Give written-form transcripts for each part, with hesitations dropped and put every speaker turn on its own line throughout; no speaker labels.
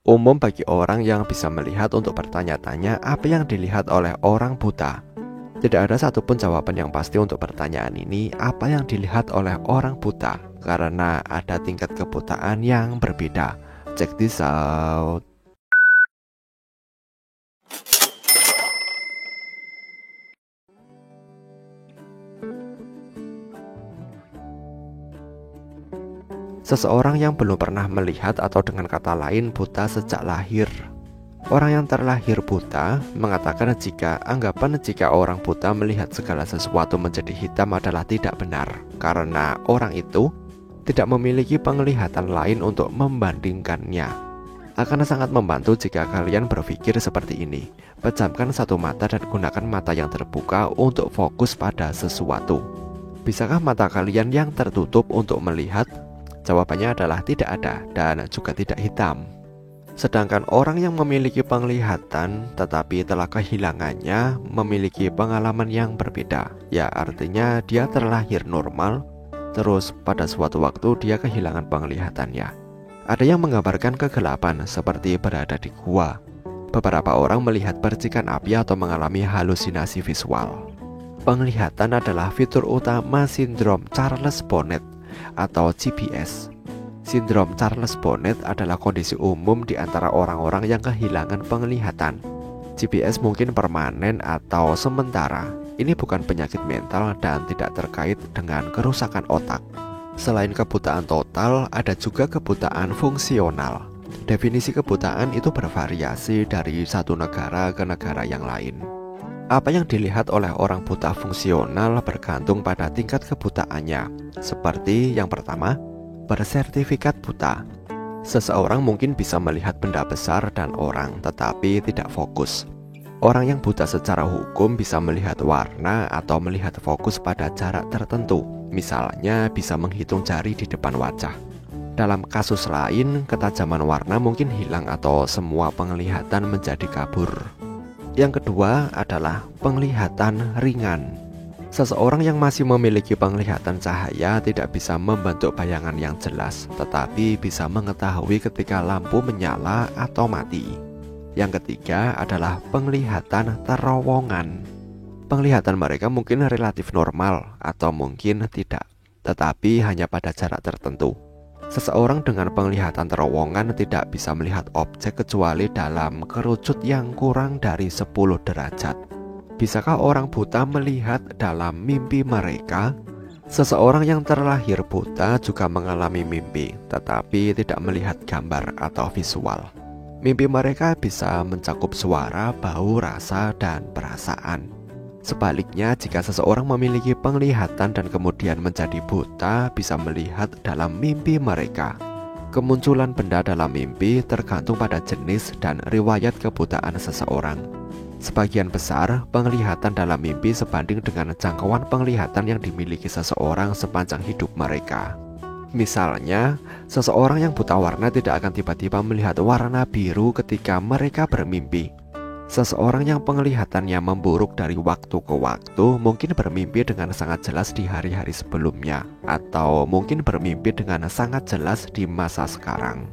umum bagi orang yang bisa melihat untuk bertanya-tanya apa yang dilihat oleh orang buta. Tidak ada satupun jawaban yang pasti untuk pertanyaan ini, apa yang dilihat oleh orang buta, karena ada tingkat kebutaan yang berbeda. Check this out. Seseorang yang belum pernah melihat atau dengan kata lain buta sejak lahir. Orang yang terlahir buta mengatakan jika anggapan jika orang buta melihat segala sesuatu menjadi hitam adalah tidak benar, karena orang itu tidak memiliki penglihatan lain untuk membandingkannya. Akan sangat membantu jika kalian berpikir seperti ini. Pejamkan satu mata dan gunakan mata yang terbuka untuk fokus pada sesuatu. Bisakah mata kalian yang tertutup untuk melihat? Jawabannya adalah tidak ada dan juga tidak hitam. Sedangkan orang yang memiliki penglihatan tetapi telah kehilangannya memiliki pengalaman yang berbeda. Ya, artinya dia terlahir normal, terus pada suatu waktu dia kehilangan penglihatannya. Ada yang menggambarkan kegelapan seperti berada di gua. Beberapa orang melihat percikan api atau mengalami halusinasi visual. Penglihatan adalah fitur utama sindrom Charles Bonnet atau CBS. Sindrom Charles Bonnet adalah kondisi umum di antara orang-orang yang kehilangan penglihatan. CBS mungkin permanen atau sementara. Ini bukan penyakit mental dan tidak terkait dengan kerusakan otak. Selain kebutaan total, ada juga kebutaan fungsional. Definisi kebutaan itu bervariasi dari satu negara ke negara yang lain. Apa yang dilihat oleh orang buta fungsional bergantung pada tingkat kebutaannya. Seperti yang pertama, bersertifikat buta. Seseorang mungkin bisa melihat benda besar dan orang, tetapi tidak fokus. Orang yang buta secara hukum bisa melihat warna atau melihat fokus pada jarak tertentu. Misalnya bisa menghitung jari di depan wajah. Dalam kasus lain, ketajaman warna mungkin hilang atau semua penglihatan menjadi kabur. Yang kedua adalah penglihatan ringan. Seseorang yang masih memiliki penglihatan cahaya tidak bisa membentuk bayangan yang jelas, tetapi bisa mengetahui ketika lampu menyala atau mati. Yang ketiga adalah penglihatan terowongan. Penglihatan mereka mungkin relatif normal atau mungkin tidak, tetapi hanya pada jarak tertentu. Seseorang dengan penglihatan terowongan tidak bisa melihat objek kecuali dalam kerucut yang kurang dari 10 derajat. Bisakah orang buta melihat dalam mimpi mereka? Seseorang yang terlahir buta juga mengalami mimpi, tetapi tidak melihat gambar atau visual. Mimpi mereka bisa mencakup suara, bau, rasa, dan perasaan. Sebaliknya, jika seseorang memiliki penglihatan dan kemudian menjadi buta, bisa melihat dalam mimpi mereka. Kemunculan benda dalam mimpi tergantung pada jenis dan riwayat kebutaan seseorang. Sebagian besar, penglihatan dalam mimpi sebanding dengan jangkauan penglihatan yang dimiliki seseorang sepanjang hidup mereka. Misalnya, seseorang yang buta warna tidak akan tiba-tiba melihat warna biru ketika mereka bermimpi. Seseorang yang penglihatannya memburuk dari waktu ke waktu mungkin bermimpi dengan sangat jelas di hari-hari sebelumnya, atau mungkin bermimpi dengan sangat jelas di masa sekarang.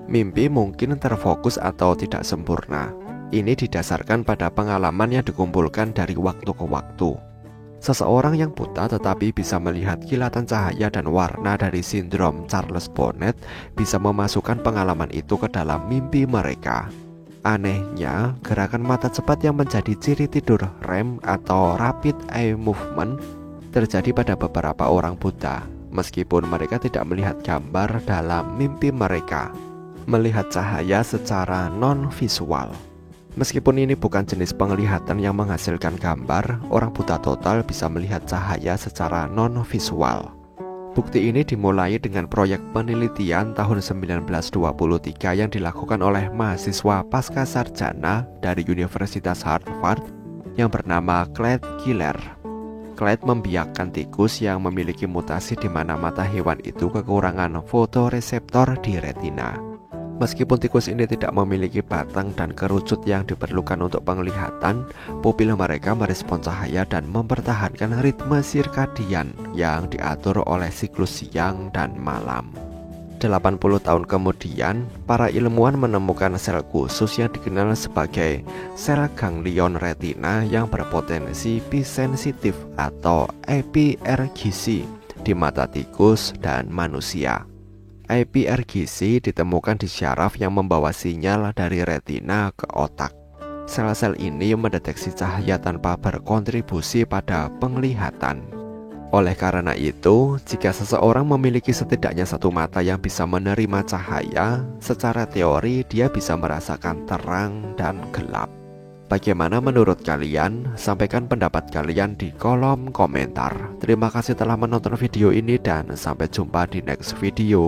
Mimpi mungkin terfokus atau tidak sempurna. Ini didasarkan pada pengalaman yang dikumpulkan dari waktu ke waktu. Seseorang yang buta tetapi bisa melihat kilatan cahaya dan warna dari sindrom Charles Bonnet bisa memasukkan pengalaman itu ke dalam mimpi mereka. Anehnya, gerakan mata cepat yang menjadi ciri tidur REM atau Rapid Eye Movement terjadi pada beberapa orang buta, meskipun mereka tidak melihat gambar dalam mimpi mereka. Melihat cahaya secara non-visual. Meskipun ini bukan jenis penglihatan yang menghasilkan gambar, orang buta total bisa melihat cahaya secara non-visual. Bukti ini dimulai dengan proyek penelitian tahun 1923 yang dilakukan oleh mahasiswa pasca sarjana dari Universitas Harvard yang bernama Clyde Killer. Clyde membiakkan tikus yang memiliki mutasi di mana mata hewan itu kekurangan fotoreseptor di retina. Meskipun tikus ini tidak memiliki batang dan kerucut yang diperlukan untuk penglihatan, pupil mereka merespons cahaya dan mempertahankan ritme sirkadian yang diatur oleh siklus siang dan malam. 80 tahun kemudian, para ilmuwan menemukan sel khusus yang dikenal sebagai sel ganglion retina yang berpotensi bisensitif atau EPRGC di mata tikus dan manusia. EPRGC ditemukan di syaraf yang membawa sinyal dari retina ke otak. Sel-sel ini mendeteksi cahaya tanpa berkontribusi pada penglihatan. Oleh karena itu, jika seseorang memiliki setidaknya satu mata yang bisa menerima cahaya, secara teori dia bisa merasakan terang dan gelap. Bagaimana menurut kalian? Sampaikan pendapat kalian di kolom komentar. Terima kasih telah menonton video ini dan sampai jumpa di next video.